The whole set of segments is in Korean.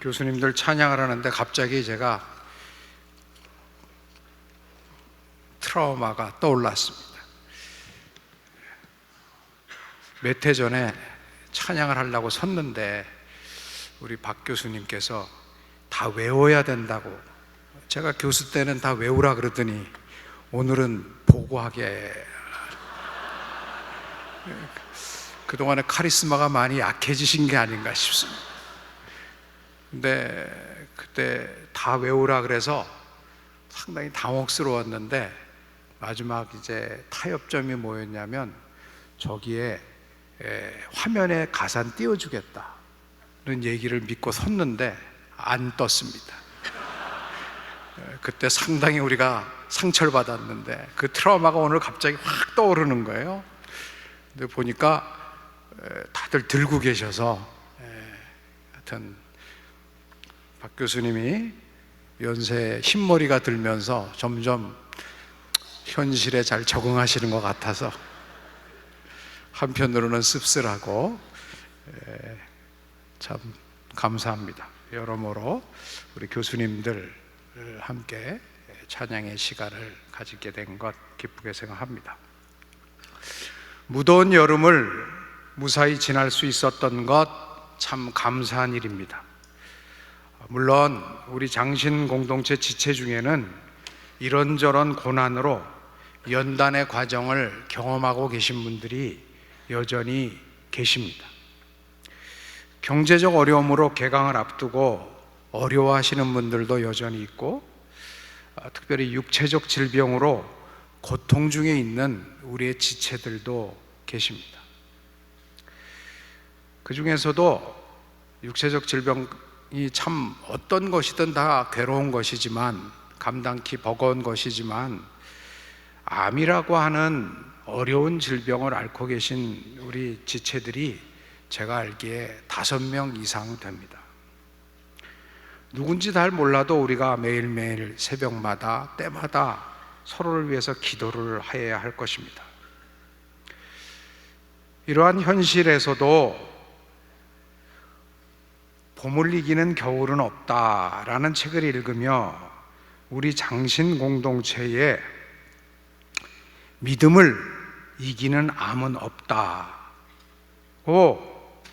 교수님들 찬양을 하는데 갑자기 제가 트라우마가 떠올랐습니다. 몇 해 전에 찬양을 하려고 섰는데 우리 박 교수님께서 다 외워야 된다고, 제가 교수 때는 다 외우라 그러더니 오늘은 보고하게. 그동안에 카리스마가 많이 약해지신 게 아닌가 싶습니다. 근데 그때 다 외우라 그래서 상당히 당혹스러웠는데 마지막 이제 타협점이 뭐였냐면 저기에 화면에 가산 띄워주겠다는 얘기를 믿고 섰는데 안 떴습니다. 그때 상당히 우리가 상처를 받았는데 그 트라우마가 오늘 갑자기 확 떠오르는 거예요. 근데 보니까 다들 들고 계셔서 하여튼 박 교수님이 연세에 흰머리가 들면서 점점 현실에 잘 적응하시는 것 같아서 한편으로는 씁쓸하고 참 감사합니다. 여러모로 우리 교수님들 함께 찬양의 시간을 가지게 된 것 기쁘게 생각합니다. 무더운 여름을 무사히 지날 수 있었던 것 참 감사한 일입니다. 물론 우리 장신 공동체 지체 중에는 이런저런 고난으로 연단의 과정을 경험하고 계신 분들이 여전히 계십니다. 경제적 어려움으로 개강을 앞두고 어려워하시는 분들도 여전히 있고, 특별히 육체적 질병으로 고통 중에 있는 우리의 지체들도 계십니다. 그 중에서도 육체적 질병이 참 어떤 것이든 다 괴로운 것이지만, 감당키 버거운 것이지만, 암이라고 하는 어려운 질병을 앓고 계신 우리 지체들이 제가 알기에 5명 이상 됩니다. 누군지 잘 몰라도 우리가 매일매일 새벽마다 때마다 서로를 위해서 기도를 해야 할 것입니다. 이러한 현실에서도 봄을 이기는 겨울은 없다라는 책을 읽으며 우리 장신 공동체에 믿음을 이기는 암은 없다고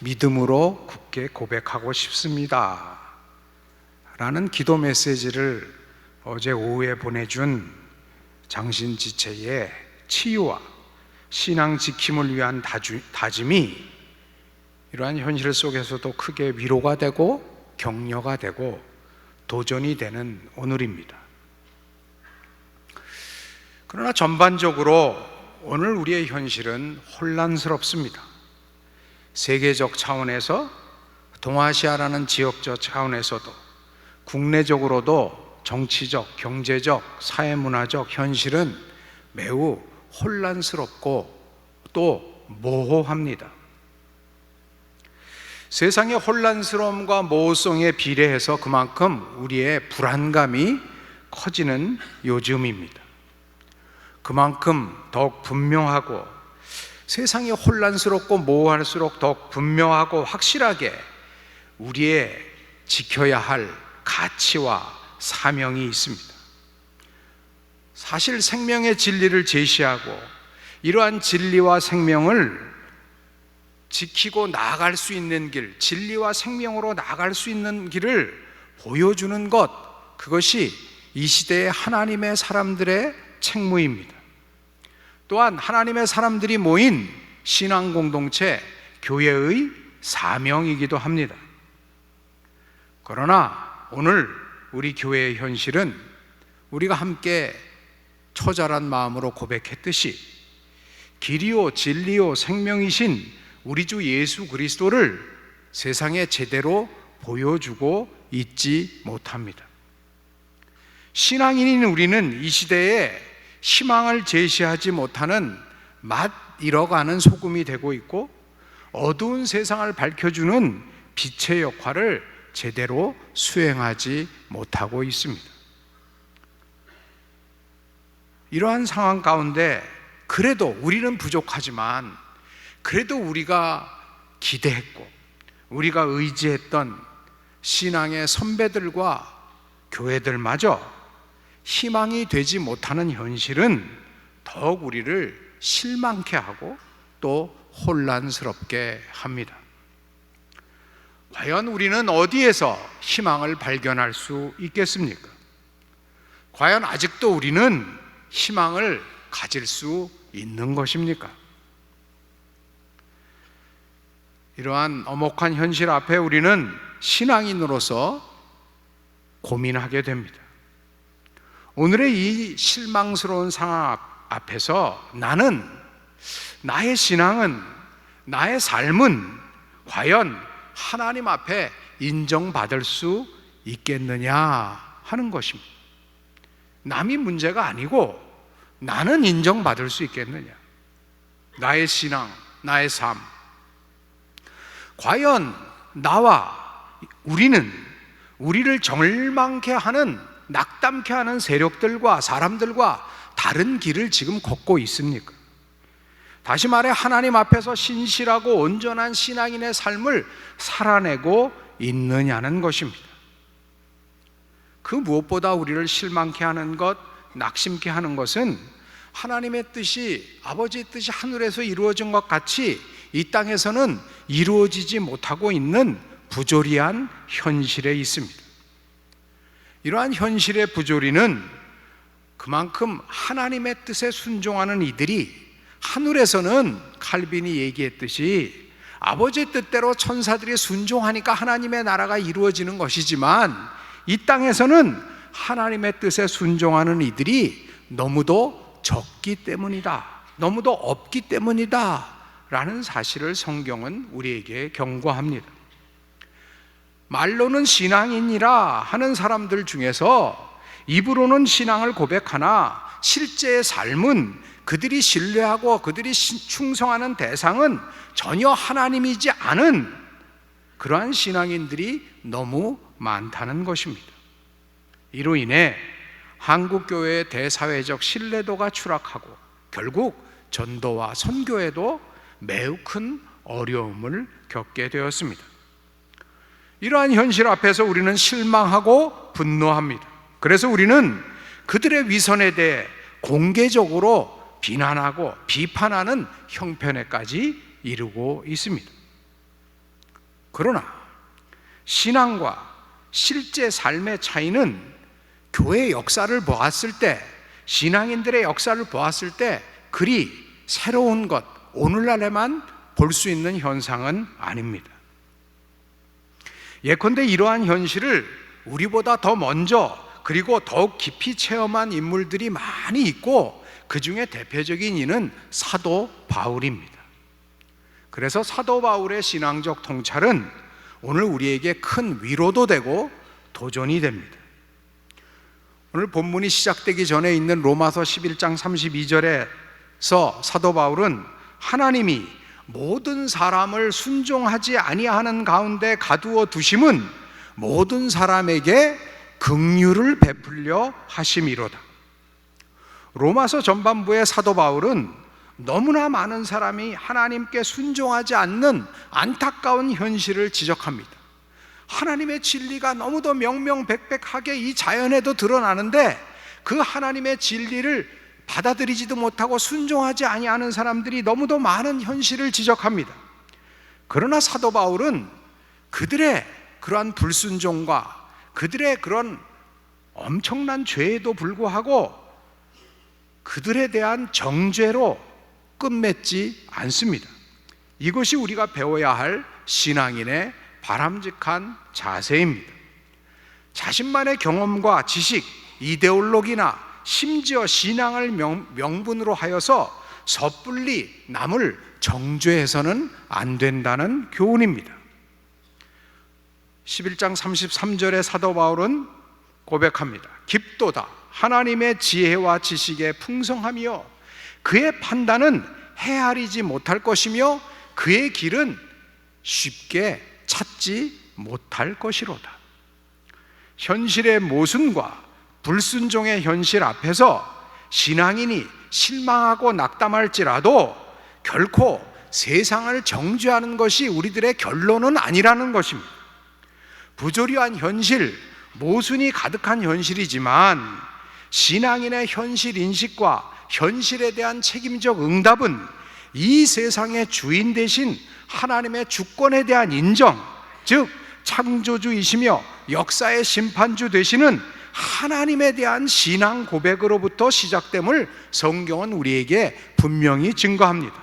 믿음으로 굳게 고백하고 싶습니다 라는 기도 메시지를 어제 오후에 보내준 장신 지체의 치유와 신앙 지킴을 위한 다짐이 이러한 현실 속에서도 크게 위로가 되고 격려가 되고 도전이 되는 오늘입니다. 그러나 전반적으로 오늘 우리의 현실은 혼란스럽습니다. 세계적 차원에서, 동아시아라는 지역적 차원에서도, 국내적으로도 정치적, 경제적, 사회문화적 현실은 매우 혼란스럽고 또 모호합니다. 세상의 혼란스러움과 모호성에 비례해서 그만큼 우리의 불안감이 커지는 요즘입니다. 그만큼 더욱 분명하고, 세상이 혼란스럽고 모호할수록 더욱 분명하고 확실하게 우리의 지켜야 할 가치와 사명이 있습니다. 사실 생명의 진리를 제시하고 이러한 진리와 생명을 지키고 나아갈 수 있는 길, 진리와 생명으로 나아갈 수 있는 길을 보여주는 것, 그것이 이 시대의 하나님의 사람들의 책무입니다. 또한 하나님의 사람들이 모인 신앙 공동체, 교회의 사명이기도 합니다. 그러나 오늘 우리 교회의 현실은 우리가 함께 처절한 마음으로 고백했듯이 길이요 진리요 생명이신 우리 주 예수 그리스도를 세상에 제대로 보여주고 있지 못합니다. 신앙인인 우리는 이 시대에 희망을 제시하지 못하는 맛 잃어가는 소금이 되고 있고, 어두운 세상을 밝혀주는 빛의 역할을 제대로 수행하지 못하고 있습니다. 이러한 상황 가운데 그래도 우리는 부족하지만, 그래도 우리가 기대했고 우리가 의지했던 신앙의 선배들과 교회들마저 희망이 되지 못하는 현실은 더욱 우리를 실망케 하고 또 혼란스럽게 합니다. 과연 우리는 어디에서 희망을 발견할 수 있겠습니까? 과연 아직도 우리는 희망을 가질 수 있는 것입니까? 이러한 엄혹한 현실 앞에 우리는 신앙인으로서 고민하게 됩니다. 오늘의 이 실망스러운 상황 앞에서 나는, 나의 신앙은, 나의 삶은 과연 하나님 앞에 인정받을 수 있겠느냐 하는 것입니다. 남이 문제가 아니고 나는 인정받을 수 있겠느냐, 나의 신앙, 나의 삶. 과연 나와 우리를 절망케 하는, 낙담케 하는 세력들과 사람들과 다른 길을 지금 걷고 있습니까? 다시 말해 하나님 앞에서 신실하고 온전한 신앙인의 삶을 살아내고 있느냐는 것입니다. 그 무엇보다 우리를 실망케 하는 것, 낙심케 하는 것은 하나님의 뜻이, 아버지의 뜻이 하늘에서 이루어진 것 같이 이 땅에서는 이루어지지 못하고 있는 부조리한 현실에 있습니다. 이러한 현실의 부조리는 그만큼 하나님의 뜻에 순종하는 이들이 하늘에서는 칼빈이 얘기했듯이 아버지의 뜻대로 천사들이 순종하니까 하나님의 나라가 이루어지는 것이지만 이 땅에서는 하나님의 뜻에 순종하는 이들이 너무도 적기 때문이다, 너무도 없기 때문이다 라는 사실을 성경은 우리에게 경고합니다. 말로는 신앙인이라 하는 사람들 중에서 입으로는 신앙을 고백하나 실제의 삶은, 그들이 신뢰하고 그들이 충성하는 대상은 전혀 하나님이지 않은 그러한 신앙인들이 너무 많다는 것입니다. 이로 인해 한국교회의 대사회적 신뢰도가 추락하고 결국 전도와 선교에도 매우 큰 어려움을 겪게 되었습니다. 이러한 현실 앞에서 우리는 실망하고 분노합니다. 그래서 우리는 그들의 위선에 대해 공개적으로 비난하고 비판하는 형편에까지 이르고 있습니다. 그러나 신앙과 실제 삶의 차이는 교회의 역사를 보았을 때, 신앙인들의 역사를 보았을 때 그리 새로운 것, 오늘날에만 볼 수 있는 현상은 아닙니다. 예컨대 이러한 현실을 우리보다 더 먼저 그리고 더욱 깊이 체험한 인물들이 많이 있고 그 중에 대표적인 이는 사도 바울입니다. 그래서 사도 바울의 신앙적 통찰은 오늘 우리에게 큰 위로도 되고 도전이 됩니다. 오늘 본문이 시작되기 전에 있는 로마서 11장 32절에서 사도 바울은 하나님이 모든 사람을 순종하지 아니하는 가운데 가두어 두심은 모든 사람에게 긍휼을 베풀려 하심이로다. 로마서 전반부의 사도 바울은 너무나 많은 사람이 하나님께 순종하지 않는 안타까운 현실을 지적합니다. 하나님의 진리가 너무도 명명백백하게 이 자연에도 드러나는데 그 하나님의 진리를 받아들이지도 못하고 순종하지 아니하는 사람들이 너무도 많은 현실을 지적합니다. 그러나 사도 바울은 그들의 그러한 불순종과 그들의 그런 엄청난 죄에도 불구하고 그들에 대한 정죄로 끝맺지 않습니다. 이것이 우리가 배워야 할 신앙인의 바람직한 자세입니다. 자신만의 경험과 지식, 이데올로기나 심지어 신앙을 명분으로 하여서 섣불리 남을 정죄해서는 안 된다는 교훈입니다. 11장 33절에 사도 바울은 고백합니다. 깊도다 하나님의 지혜와 지식의 풍성함이요 그의 판단은 헤아리지 못할 것이며 그의 길은 쉽게 찾지 못할 것이로다. 현실의 모순과 불순종의 현실 앞에서 신앙인이 실망하고 낙담할지라도 결코 세상을 정죄하는 것이 우리들의 결론은 아니라는 것입니다. 부조리한 현실, 모순이 가득한 현실이지만 신앙인의 현실 인식과 현실에 대한 책임적 응답은 이 세상의 주인 되신 하나님의 주권에 대한 인정, 즉 창조주이시며 역사의 심판주 되시는 하나님에 대한 신앙 고백으로부터 시작됨을 성경은 우리에게 분명히 증거합니다.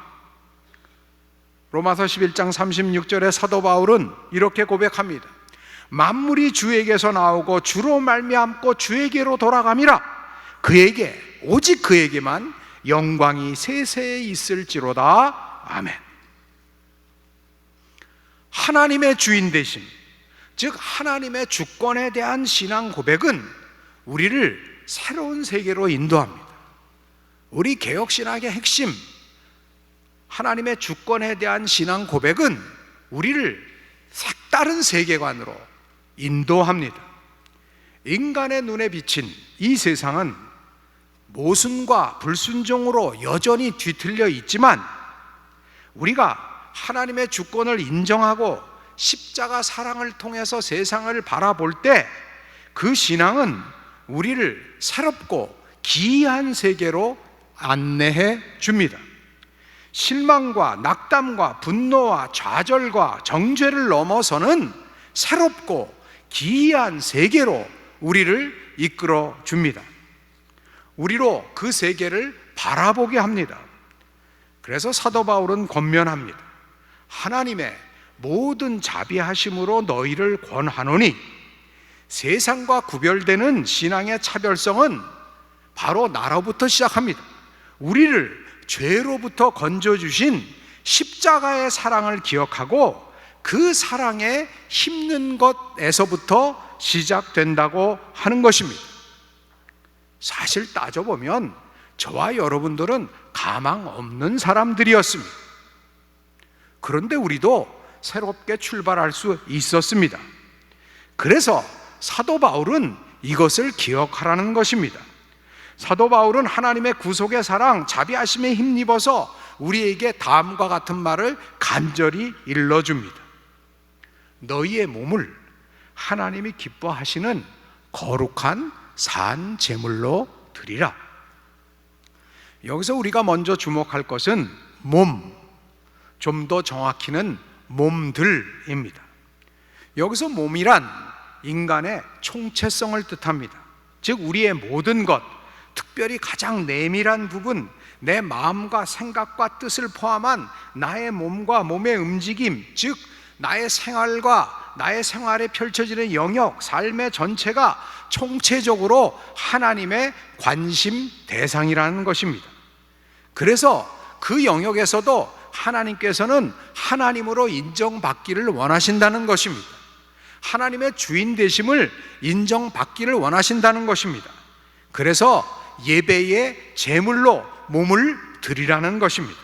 로마서 11장 36절에 사도 바울은 이렇게 고백합니다. 만물이 주에게서 나오고 주로 말미암고 주에게로 돌아감이라. 그에게, 오직 그에게만 영광이 세세에 있을지로다. 아멘. 하나님의 주인 되심, 즉 하나님의 주권에 대한 신앙 고백은 우리를 새로운 세계로 인도합니다. 우리 개혁신학의 핵심, 하나님의 주권에 대한 신앙 고백은 우리를 색다른 세계관으로 인도합니다. 인간의 눈에 비친 이 세상은 모순과 불순종으로 여전히 뒤틀려 있지만 우리가 하나님의 주권을 인정하고 십자가 사랑을 통해서 세상을 바라볼 때 그 신앙은 우리를 새롭고 기이한 세계로 안내해 줍니다. 실망과 낙담과 분노와 좌절과 정죄를 넘어서는 새롭고 기이한 세계로 우리를 이끌어 줍니다. 우리로 그 세계를 바라보게 합니다. 그래서 사도 바울은 권면합니다. 하나님의 모든 자비하심으로 너희를 권하노니, 세상과 구별되는 신앙의 차별성은 바로 나로부터 시작합니다. 우리를 죄로부터 건져주신 십자가의 사랑을 기억하고 그 사랑에 힘는 것에서부터 시작된다고 하는 것입니다. 사실 따져보면 저와 여러분들은 가망 없는 사람들이었습니다. 그런데 우리도 새롭게 출발할 수 있었습니다. 그래서 사도 바울은 이것을 기억하라는 것입니다. 사도 바울은 하나님의 구속의 사랑, 자비하심에 힘입어서 우리에게 다음과 같은 말을 간절히 일러줍니다. 너희의 몸을 하나님이 기뻐하시는 거룩한 산 제물로 드리라. 여기서 우리가 먼저 주목할 것은 몸, 좀 더 정확히는 몸들입니다. 여기서 몸이란 인간의 총체성을 뜻합니다. 즉 우리의 모든 것, 특별히 가장 내밀한 부분, 내 마음과 생각과 뜻을 포함한 나의 몸과 몸의 움직임, 즉 나의 생활과 나의 생활에 펼쳐지는 영역, 삶의 전체가 총체적으로 하나님의 관심 대상이라는 것입니다. 그래서 그 영역에서도 하나님께서는 하나님으로 인정받기를 원하신다는 것입니다. 하나님의 주인 되심을 인정받기를 원하신다는 것입니다. 그래서 예배의 제물로 몸을 드리라는 것입니다.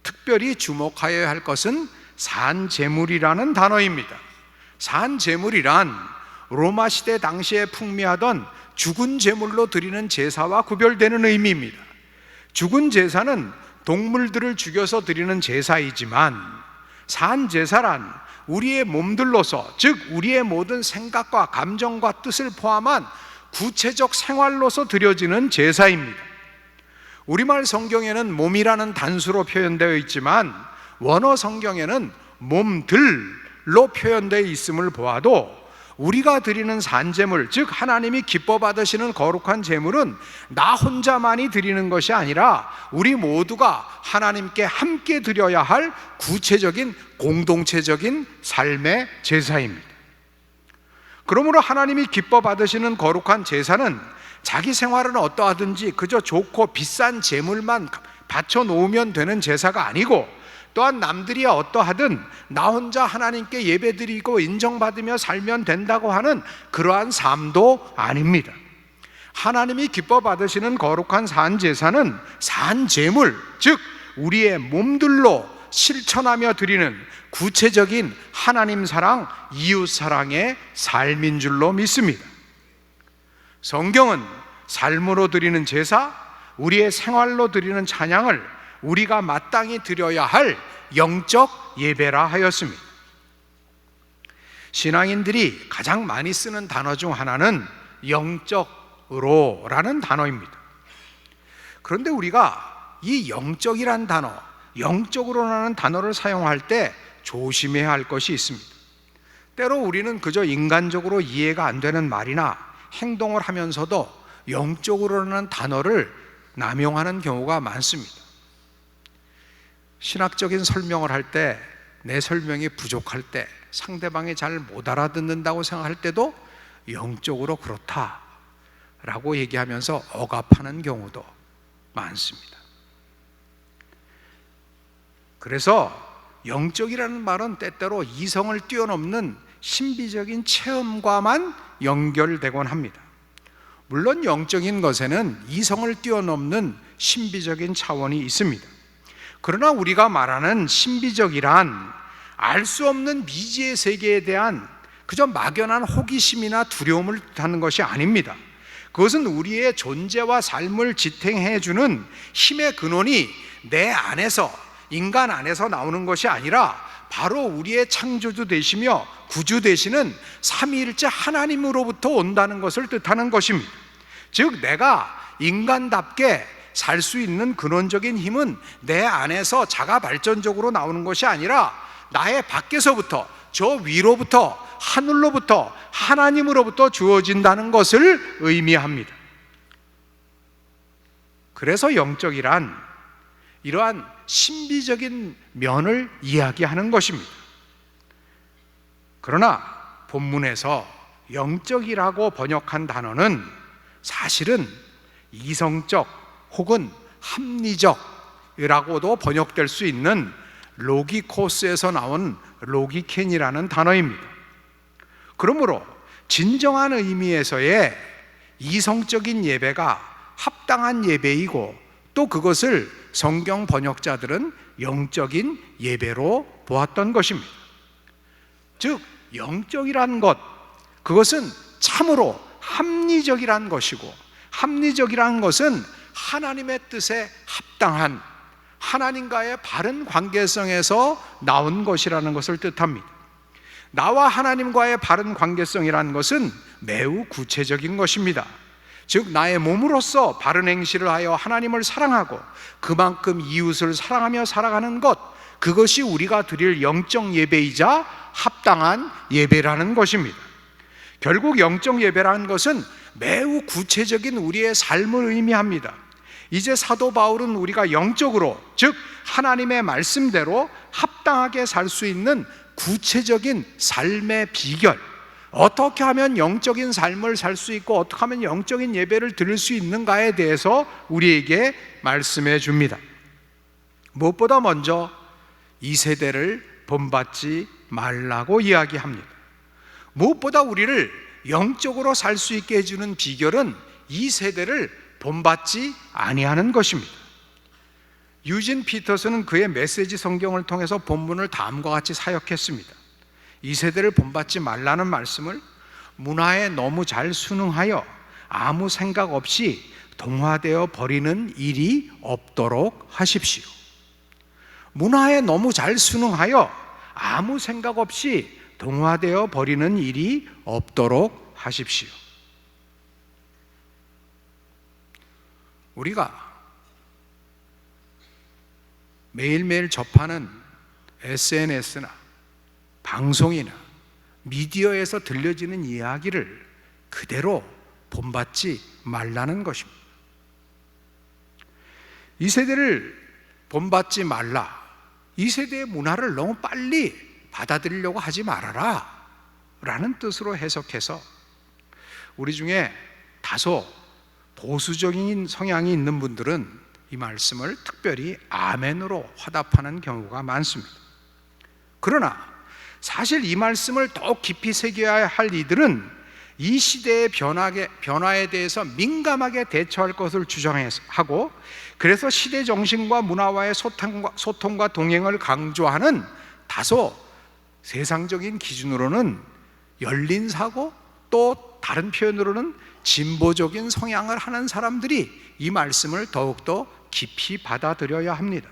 특별히 주목하여야 할 것은 산제물이라는 단어입니다. 산제물이란 로마 시대 당시에 풍미하던 죽은 제물로 드리는 제사와 구별되는 의미입니다. 죽은 제사는 동물들을 죽여서 드리는 제사이지만 산제사란 우리의 몸들로서, 즉 우리의 모든 생각과 감정과 뜻을 포함한 구체적 생활로서 드려지는 제사입니다. 우리말 성경에는 몸이라는 단수로 표현되어 있지만 원어 성경에는 몸들로 표현되어 있음을 보아도 우리가 드리는 산제물, 즉 하나님이 기뻐 받으시는 거룩한 제물은 나 혼자만이 드리는 것이 아니라 우리 모두가 하나님께 함께 드려야 할 구체적인 공동체적인 삶의 제사입니다. 그러므로 하나님이 기뻐 받으시는 거룩한 제사는 자기 생활은 어떠하든지 그저 좋고 비싼 제물만 바쳐 놓으면 되는 제사가 아니고, 또한 남들이 어떠하든 나 혼자 하나님께 예배드리고 인정받으며 살면 된다고 하는 그러한 삶도 아닙니다. 하나님이 기뻐 받으시는 거룩한 산제사는 산제물, 즉 우리의 몸들로 실천하며 드리는 구체적인 하나님 사랑, 이웃 사랑의 삶인 줄로 믿습니다. 성경은 삶으로 드리는 제사, 우리의 생활로 드리는 찬양을 우리가 마땅히 드려야 할 영적 예배라 하였습니다. 신앙인들이 가장 많이 쓰는 단어 중 하나는 영적으로라는 단어입니다. 그런데 우리가 이 영적이란 단어, 영적으로라는 단어를 사용할 때 조심해야 할 것이 있습니다. 때로 우리는 그저 인간적으로 이해가 안 되는 말이나 행동을 하면서도 영적으로라는 단어를 남용하는 경우가 많습니다. 신학적인 설명을 할 때 내 설명이 부족할 때, 상대방이 잘 못 알아듣는다고 생각할 때도 영적으로 그렇다라고 얘기하면서 억압하는 경우도 많습니다. 그래서 영적이라는 말은 때때로 이성을 뛰어넘는 신비적인 체험과만 연결되곤 합니다. 물론 영적인 것에는 이성을 뛰어넘는 신비적인 차원이 있습니다. 그러나 우리가 말하는 신비적이란 알 수 없는 미지의 세계에 대한 그저 막연한 호기심이나 두려움을 뜻하는 것이 아닙니다. 그것은 우리의 존재와 삶을 지탱해주는 힘의 근원이 내 안에서, 인간 안에서 나오는 것이 아니라 바로 우리의 창조주 되시며 구주 되시는 삼위일체 하나님으로부터 온다는 것을 뜻하는 것입니다. 즉 내가 인간답게 살 수 있는 근원적인 힘은 내 안에서 자가 발전적으로 나오는 것이 아니라 나의 밖에서부터, 저 위로부터, 하늘로부터, 하나님으로부터 주어진다는 것을 의미합니다. 그래서 영적이란 이러한 신비적인 면을 이야기하는 것입니다. 그러나 본문에서 영적이라고 번역한 단어는 사실은 이성적 혹은 합리적이라고도 번역될 수 있는 로기코스에서 나온 로기켄이라는 단어입니다. 그러므로 진정한 의미에서의 이성적인 예배가 합당한 예배이고 또 그것을 성경 번역자들은 영적인 예배로 보았던 것입니다. 즉 영적이란 것, 그것은 참으로 합리적이란 것이고, 합리적이란 것은 하나님의 뜻에 합당한, 하나님과의 바른 관계성에서 나온 것이라는 것을 뜻합니다. 나와 하나님과의 바른 관계성이라는 것은 매우 구체적인 것입니다. 즉 나의 몸으로서 바른 행실을 하여 하나님을 사랑하고 그만큼 이웃을 사랑하며 살아가는 것, 그것이 우리가 드릴 영적 예배이자 합당한 예배라는 것입니다. 결국 영적 예배라는 것은 매우 구체적인 우리의 삶을 의미합니다. 이제 사도 바울은 우리가 영적으로, 즉 하나님의 말씀대로 합당하게 살 수 있는 구체적인 삶의 비결, 어떻게 하면 영적인 삶을 살 수 있고 어떻게 하면 영적인 예배를 드릴 수 있는가에 대해서 우리에게 말씀해 줍니다. 무엇보다 먼저 이 세대를 본받지 말라고 이야기합니다. 무엇보다 우리를 영적으로 살 수 있게 해주는 비결은 이 세대를 본받지 아니하는 것입니다. 유진 피터스는 그의 메시지 성경을 통해서 본문을 다음과 같이 사역했습니다. 이 세대를 본받지 말라는 말씀을 문화에 너무 잘 순응하여 아무 생각 없이 동화되어 버리는 일이 없도록 하십시오. 문화에 너무 잘 순응하여 아무 생각 없이 동화되어 버리는 일이 없도록 하십시오. 우리가 매일매일 접하는 SNS나 방송이나 미디어에서 들려지는 이야기를 그대로 본받지 말라는 것입니다. 이 세대를 본받지 말라, 이 세대의 문화를 너무 빨리 받아들이려고 하지 말아라 라는 뜻으로 해석해서 우리 중에 다소 보수적인 성향이 있는 분들은 이 말씀을 특별히 아멘으로 화답하는 경우가 많습니다. 그러나 사실 이 말씀을 더욱 깊이 새겨야 할 이들은 이 시대의 변화에 대해서 민감하게 대처할 것을 주장하고, 그래서 시대 정신과 문화와의 소통과 동행을 강조하는 다소 세상적인 기준으로는 열린 사고, 또 다른 표현으로는 진보적인 성향을 하는 사람들이 이 말씀을 더욱더 깊이 받아들여야 합니다.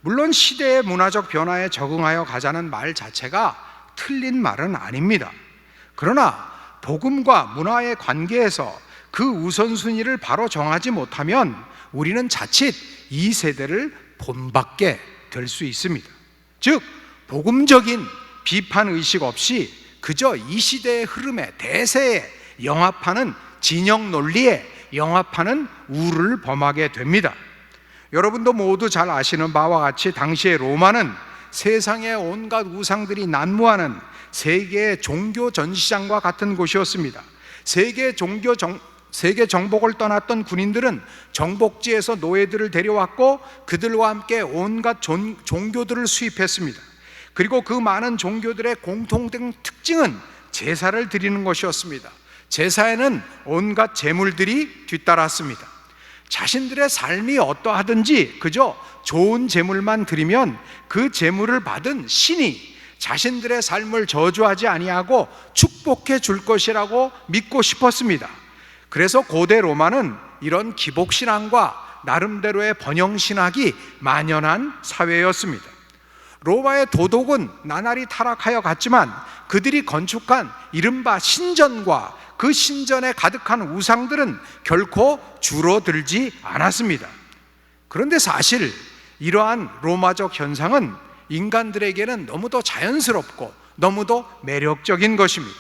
물론 시대의 문화적 변화에 적응하여 가자는 말 자체가 틀린 말은 아닙니다. 그러나 복음과 문화의 관계에서 그 우선순위를 바로 정하지 못하면 우리는 자칫 이 세대를 본받게 될 수 있습니다. 즉 복음적인 비판의식 없이 그저 이 시대의 흐름에 대세에 영합하는 진영 논리에 영합하는 우를 범하게 됩니다. 여러분도 모두 잘 아시는 바와 같이 당시의 로마는 세상의 온갖 우상들이 난무하는 세계의 종교 전시장과 같은 곳이었습니다. 세계 정복을 떠났던 군인들은 정복지에서 노예들을 데려왔고 그들과 함께 온갖 종교들을 수입했습니다. 그리고 그 많은 종교들의 공통된 특징은 제사를 드리는 것이었습니다. 제사에는 온갖 제물들이 뒤따랐습니다. 자신들의 삶이 어떠하든지 그저 좋은 제물만 드리면 그 제물을 받은 신이 자신들의 삶을 저주하지 아니하고 축복해 줄 것이라고 믿고 싶었습니다. 그래서 고대 로마는 이런 기복신앙과 나름대로의 번영신학이 만연한 사회였습니다. 로마의 도덕은 나날이 타락하여 갔지만 그들이 건축한 이른바 신전과 그 신전에 가득한 우상들은 결코 줄어들지 않았습니다. 그런데 사실 이러한 로마적 현상은 인간들에게는 너무도 자연스럽고 너무도 매력적인 것입니다.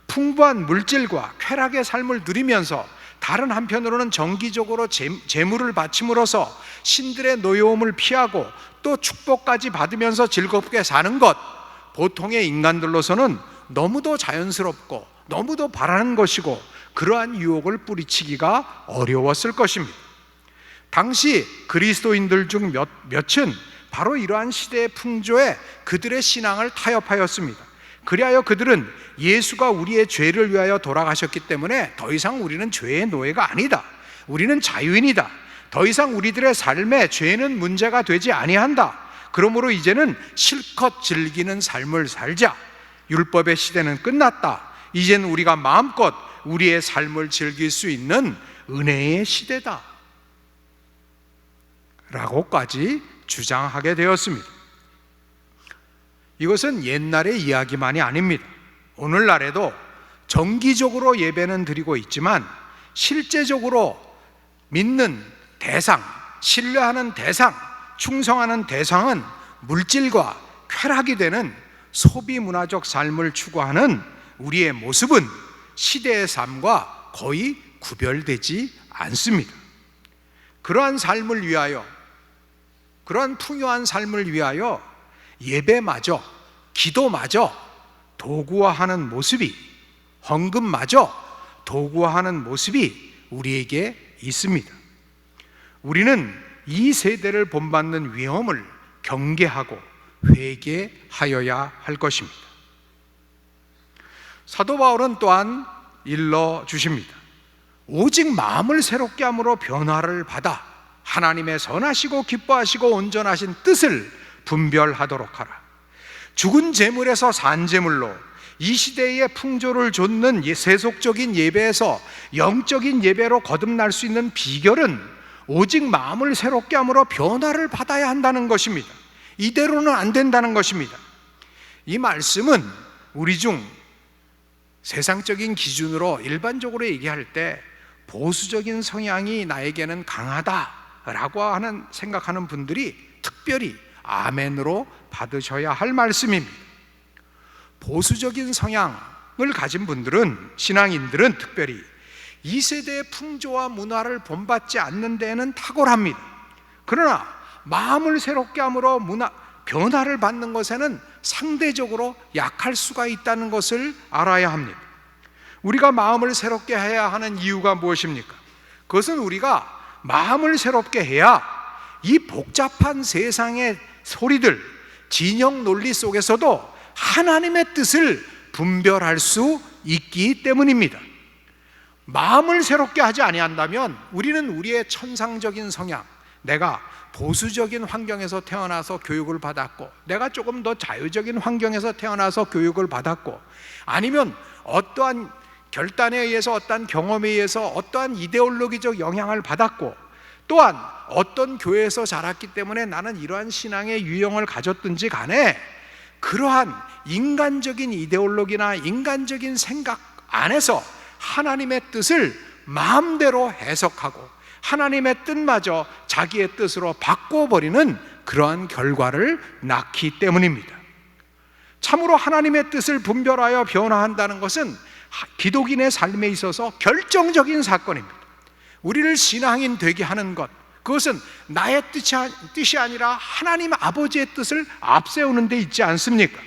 풍부한 물질과 쾌락의 삶을 누리면서 다른 한편으로는 정기적으로 제물을 바침으로써 신들의 노여움을 피하고 또 축복까지 받으면서 즐겁게 사는 것, 보통의 인간들로서는 너무도 자연스럽고 너무도 바라는 것이고 그러한 유혹을 뿌리치기가 어려웠을 것입니다. 당시 그리스도인들 중 몇은 바로 이러한 시대의 풍조에 그들의 신앙을 타협하였습니다. 그리하여 그들은 예수가 우리의 죄를 위하여 돌아가셨기 때문에 더 이상 우리는 죄의 노예가 아니다. 우리는 자유인이다. 더 이상 우리들의 삶에 죄는 문제가 되지 아니한다. 그러므로 이제는 실컷 즐기는 삶을 살자. 율법의 시대는 끝났다. 이제는 우리가 마음껏 우리의 삶을 즐길 수 있는 은혜의 시대다 라고까지 주장하게 되었습니다. 이것은 옛날의 이야기만이 아닙니다. 오늘날에도 정기적으로 예배는 드리고 있지만 실제적으로 믿는 대상, 신뢰하는 대상, 충성하는 대상은 물질과 쾌락이 되는 소비 문화적 삶을 추구하는 우리의 모습은 시대의 삶과 거의 구별되지 않습니다. 그러한 삶을 위하여, 그러한 풍요한 삶을 위하여 예배마저, 기도마저 도구화하는 모습이, 헌금마저 도구화하는 모습이 우리에게 있습니다. 우리는 이 세대를 본받는 위험을 경계하고 회개하여야 할 것입니다. 사도 바울은 또한 일러주십니다. 오직 마음을 새롭게 함으로 변화를 받아 하나님의 선하시고 기뻐하시고 온전하신 뜻을 분별하도록 하라. 죽은 제물에서 산 제물로 이 시대의 풍조를 좇는 세속적인 예배에서 영적인 예배로 거듭날 수 있는 비결은 오직 마음을 새롭게 함으로 변화를 받아야 한다는 것입니다. 이대로는 안 된다는 것입니다. 이 말씀은 우리 중 세상적인 기준으로 일반적으로 얘기할 때 보수적인 성향이 나에게는 강하다라고 생각하는 분들이 특별히 아멘으로 받으셔야 할 말씀입니다. 보수적인 성향을 가진 분들은, 신앙인들은 특별히 이 세대의 풍조와 문화를 본받지 않는 데에는 탁월합니다. 그러나 마음을 새롭게 함으로 변화를 받는 것에는 상대적으로 약할 수가 있다는 것을 알아야 합니다. 우리가 마음을 새롭게 해야 하는 이유가 무엇입니까? 그것은 우리가 마음을 새롭게 해야 이 복잡한 세상의 소리들, 진영 논리 속에서도 하나님의 뜻을 분별할 수 있기 때문입니다. 마음을 새롭게 하지 아니한다면 우리는 우리의 천상적인 성향, 내가 보수적인 환경에서 태어나서 교육을 받았고, 내가 조금 더 자유적인 환경에서 태어나서 교육을 받았고, 아니면 어떠한 결단에 의해서, 어떠한 경험에 의해서 어떠한 이데올로기적 영향을 받았고, 또한 어떤 교회에서 자랐기 때문에 나는 이러한 신앙의 유형을 가졌든지 간에 그러한 인간적인 이데올로기나 인간적인 생각 안에서 하나님의 뜻을 마음대로 해석하고 하나님의 뜻마저 자기의 뜻으로 바꿔버리는 그러한 결과를 낳기 때문입니다. 참으로 하나님의 뜻을 분별하여 변화한다는 것은 기독인의 삶에 있어서 결정적인 사건입니다. 우리를 신앙인 되게 하는 것, 그것은 나의 뜻이 아니라 하나님 아버지의 뜻을 앞세우는 데 있지 않습니까?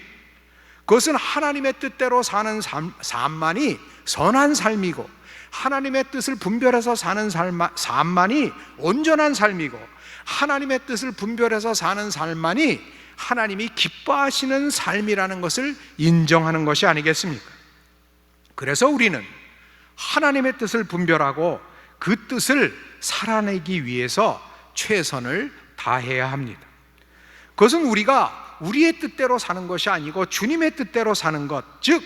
그것은 하나님의 뜻대로 사는 삶만이 선한 삶이고 하나님의 뜻을 분별해서 사는 삶만이 온전한 삶이고 하나님의 뜻을 분별해서 사는 삶만이 하나님이 기뻐하시는 삶이라는 것을 인정하는 것이 아니겠습니까? 그래서 우리는 하나님의 뜻을 분별하고 그 뜻을 살아내기 위해서 최선을 다해야 합니다. 그것은 우리가 우리의 뜻대로 사는 것이 아니고 주님의 뜻대로 사는 것, 즉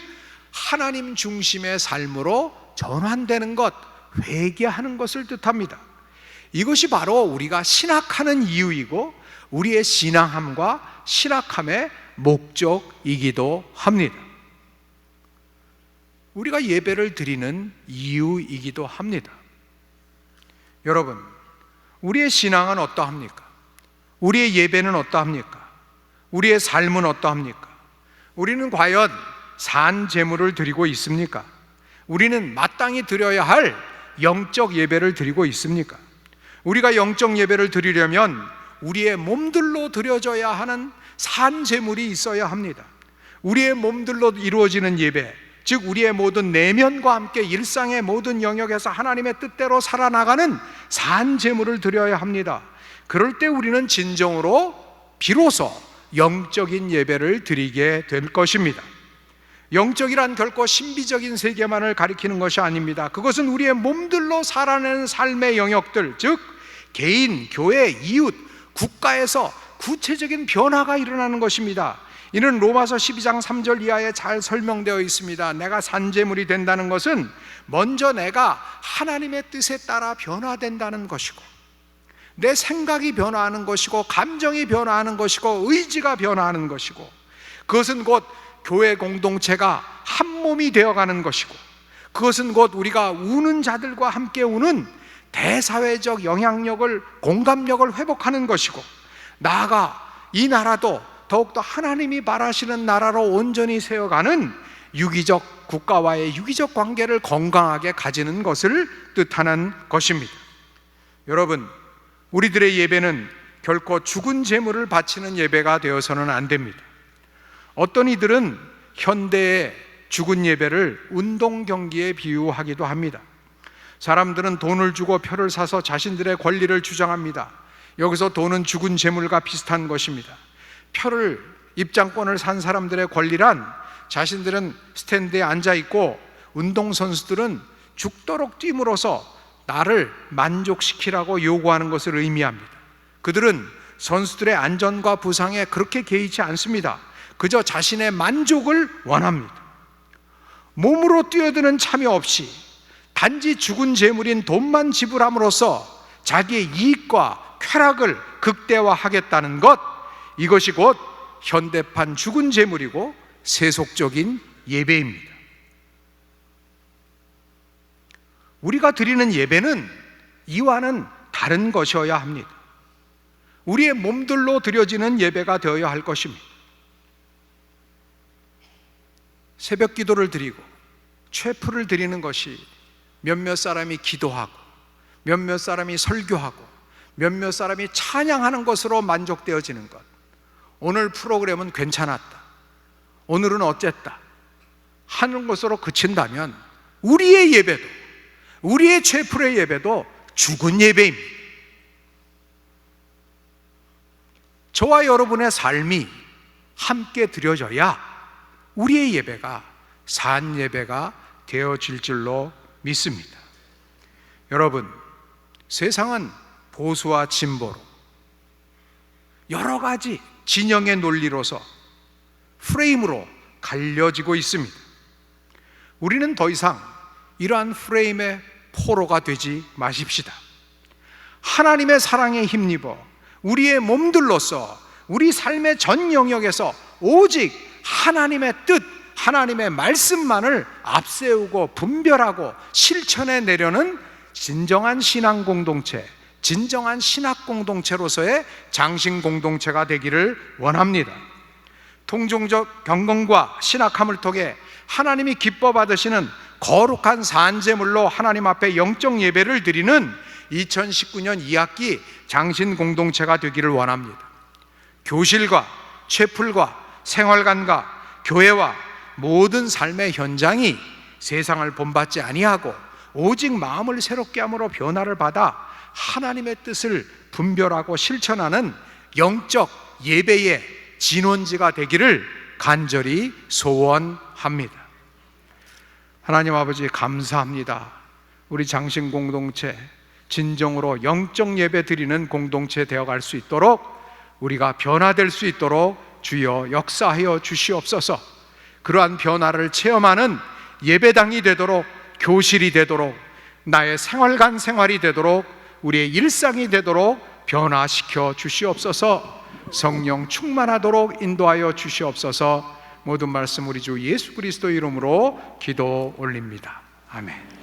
하나님 중심의 삶으로 전환되는 것, 회개하는 것을 뜻합니다. 이것이 바로 우리가 신학하는 이유이고 우리의 신앙함과 신학함의 목적이기도 합니다. 우리가 예배를 드리는 이유이기도 합니다. 여러분, 우리의 신앙은 어떠합니까? 우리의 예배는 어떠합니까? 우리의 삶은 어떠합니까? 우리는 과연 산 제물을 드리고 있습니까? 우리는 마땅히 드려야 할 영적 예배를 드리고 있습니까? 우리가 영적 예배를 드리려면 우리의 몸들로 드려져야 하는 산 제물이 있어야 합니다. 우리의 몸들로 이루어지는 예배, 즉 우리의 모든 내면과 함께 일상의 모든 영역에서 하나님의 뜻대로 살아나가는 산 제물을 드려야 합니다. 그럴 때 우리는 진정으로 비로소 영적인 예배를 드리게 될 것입니다. 영적이란 결코 신비적인 세계만을 가리키는 것이 아닙니다. 그것은 우리의 몸들로 살아내는 삶의 영역들, 즉 개인, 교회, 이웃, 국가에서 구체적인 변화가 일어나는 것입니다. 이는 로마서 12장 3절 이하에 잘 설명되어 있습니다. 내가 산제물이 된다는 것은 먼저 내가 하나님의 뜻에 따라 변화된다는 것이고 내 생각이 변화하는 것이고 감정이 변화하는 것이고 의지가 변화하는 것이고 그것은 곧 교회 공동체가 한 몸이 되어가는 것이고 그것은 곧 우리가 우는 자들과 함께 우는 대사회적 영향력을, 공감력을 회복하는 것이고 나아가 이 나라도 더욱더 하나님이 바라시는 나라로 온전히 세워가는 유기적 국가와의 유기적 관계를 건강하게 가지는 것을 뜻하는 것입니다. 여러분, 우리들의 예배는 결코 죽은 제물을 바치는 예배가 되어서는 안 됩니다. 어떤 이들은 현대의 죽은 예배를 운동 경기에 비유하기도 합니다. 사람들은 돈을 주고 표를 사서 자신들의 권리를 주장합니다. 여기서 돈은 죽은 제물과 비슷한 것입니다. 표를, 입장권을 산 사람들의 권리란 자신들은 스탠드에 앉아있고 운동선수들은 죽도록 뛰므로써 나를 만족시키라고 요구하는 것을 의미합니다. 그들은 선수들의 안전과 부상에 그렇게 개의치 않습니다. 그저 자신의 만족을 원합니다. 몸으로 뛰어드는 참여 없이 단지 죽은 재물인 돈만 지불함으로써 자기의 이익과 쾌락을 극대화하겠다는 것, 이것이 곧 현대판 죽은 재물이고 세속적인 예배입니다. 우리가 드리는 예배는 이와는 다른 것이어야 합니다. 우리의 몸들로 드려지는 예배가 되어야 할 것입니다. 새벽 기도를 드리고 최풀을 드리는 것이 몇몇 사람이 기도하고 몇몇 사람이 설교하고 몇몇 사람이 찬양하는 것으로 만족되어지는 것, 오늘 프로그램은 괜찮았다, 오늘은 어쨌다 하는 것으로 그친다면 우리의 예배도, 우리의 최풀의 예배도 죽은 예배입니다. 저와 여러분의 삶이 함께 드려져야 우리의 예배가 산 예배가 되어질 줄로 믿습니다. 여러분, 세상은 보수와 진보로 여러 가지 진영의 논리로서 프레임으로 갈려지고 있습니다. 우리는 더 이상 이러한 프레임의 포로가 되지 마십시다. 하나님의 사랑에 힘입어 우리의 몸들로서 우리 삶의 전 영역에서 오직 하나님의 뜻, 하나님의 말씀만을 앞세우고 분별하고 실천해 내려는 진정한 신앙 공동체, 진정한 신학 공동체로서의 장신 공동체가 되기를 원합니다. 통종적 경건과 신학함을 통해 하나님이 기뻐 받으시는 거룩한 산제물로 하나님 앞에 영적 예배를 드리는 2019년 2학기 장신 공동체가 되기를 원합니다. 교실과 채플과 생활관과 교회와 모든 삶의 현장이 세상을 본받지 아니하고 오직 마음을 새롭게 함으로 변화를 받아 하나님의 뜻을 분별하고 실천하는 영적 예배의 진원지가 되기를 간절히 소원합니다. 하나님 아버지, 감사합니다. 우리 장신 공동체 진정으로 영적 예배 드리는 공동체 되어갈 수 있도록, 우리가 변화될 수 있도록 주여 역사하여 주시옵소서. 그러한 변화를 체험하는 예배당이 되도록, 교실이 되도록, 나의 생활관 생활이 되도록, 우리의 일상이 되도록 변화시켜 주시옵소서. 성령 충만하도록 인도하여 주시옵소서. 모든 말씀 우리 주 예수 그리스도 이름으로 기도 올립니다. 아멘.